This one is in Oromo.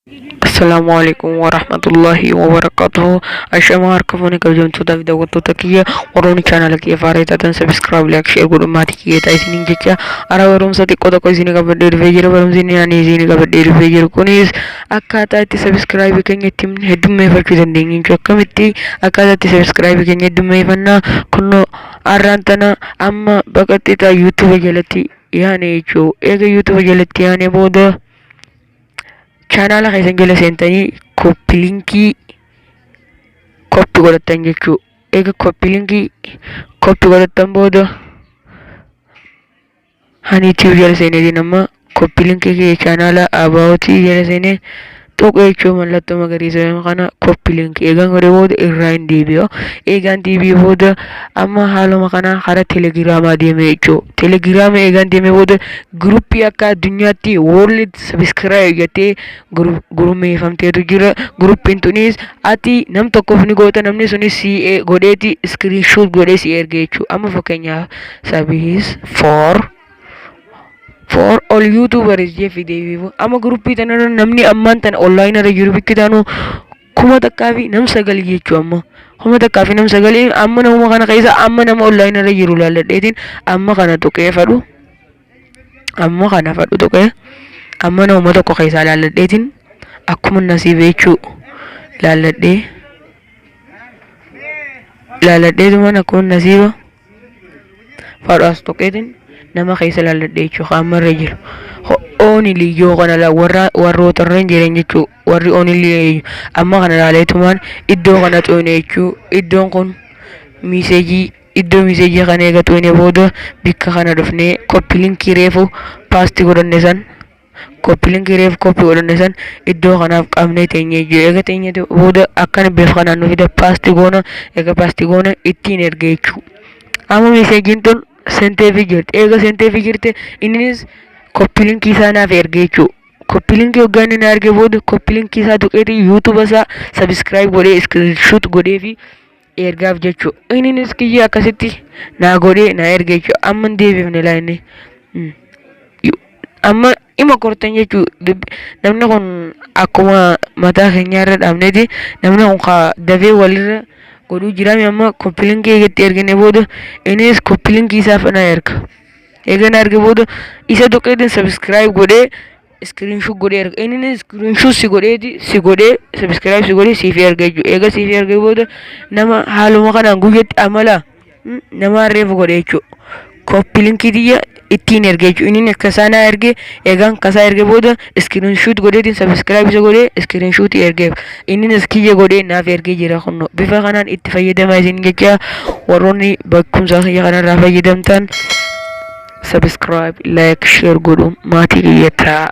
Assalamualaikum warahmatullahi wabarakatuh. Ashama harkafoni kabajamtoota fi daawwattoota kiyya warroonni chaanala kiyya faaraa taatan sabiskiraayib laayik sheer godhuun maatii kiyya ta'a isiniin jecha ara barumsa xiqqoo tokko isinii qabadhee dhufee jira. Barumsi ani isinii qabadhee dhufee jiru kunis akkaataa itti sabiskiraayibii keenya ittiin heddummeeffachuu dandeenyu jechuudha. Akkamitti akkaataa itti sabiskiraayibii keenya heddummeeffannaa kunoo har'aan tana amma baqaxxixa yuutuuba jalatti yaane jechuudha. Eega yuutuuba jalatti yaane booda chaanala keessan jala seentanii koppilinkii koppii godhattan jechuudha. Eega koppilinkii koppii godhattan booda hani tiiv jala seeneetiin amma koppilinkii kee chaanala abaawutii jala seenee tokko jechuun mallattoo magariisa kana koppilinkii eegaan godhee booda irraa hin deebi'u. Eegaan deebi'ee booda amma haaluma kana karaa teelegiraamaa deemee jechuudha. Teelegiraama eegaan deemee booda guruppii akka addunyaatti world sabiskiraayib jettee gurmeeffamteetu jira. Guruppiin tunis ati nam tokkoof ni goota, namni sunis si godheeti iskiriinshoot godhee si erge jechuudha. Amma fakkeenyaaf sabiis for all YouTubers jefi deebiifu amma gruppii tanarra namni ammaan tana online irra jiru bikki taanu kuma takkaa fi nam sagal jechuu amma kuma takkaa fi nam sagal amma namuma kana keessa amma nama online irra jiru laalladheetiin amma kana tuqee fadhu amma kana fadhu tuqee amma namuma tokko keessaa laalladheetiin akkuma nasiibe jechuu laalladheetuma akkuma nasiiba fadhu as tuqeetiin nama keessa laalladhee jechuudha ammarra jiru. Oonilii yoo kana warroota irra hin jiran jechuudha. Warri oonilii amma kana laaleetumaan iddoo kana xuune jechuudha. Iddoon kun iddoo miiseejii kana eega xuune booda bikka kana dhufnee koppilinkii reefu paastii godhanne san koppilinkii reefu koppii godhanne san iddoo kanaaf qabnee teenyee jiru. Eega teenyee booda akkana beef kanaan nu fida paastii goona eega paastii goona ittiin erge jechuudha. Amma miiseejiin tun senteefi jirti. Eega senteefi jirti innis koppilinkii isaa naaf erge jechuudha. Koppilinkii hoggaa inni na erge booda koppilinkii isaa tuqeeti yuutuuba isaa sabiskiraayib godhee iskiriinshoot godhee fi ergaaf jechuudha. Innis kiyya akkasitti naa godhee na erge jechuudha. Amma hin deebiifne laa inni. Amma ima kortan jechuudha. Namni kun akkuma mataa keenyaa irra dhaabneeti namni kun dafee walirra godhuu jiraami amma koppilinkii eegatti ergine booda innis koppilinkii isaaf na erga. Eega na erge booda isa tuqeetiin sabiskiraayib godhee iskiriinshoot godhee erga. Inni iskiriinshoot si godhee sabiskiraayib si godhee siif erga jechuudha. Eega siif erge booda nama haaluma kanaan guyyatti amala nama reefu godhee jechuudha. Koppilinkii tiyya ittiin erge jechuudha. Inni akkasaa na erge eegaan akkasaa erge booda iskiriinshoot godheetiin sabiskiraayib isa godhee iskiriinshootii ergeef. Innis kiyya godhee naaf ergee jira kunoo. Bifa kanaan itti fayyadamaa isin jecha warroonni bakkumsaa kiyya kanarraa fayyadamtan sabiskiraayib laayik sheer godhuun maatii kiyya ta'a.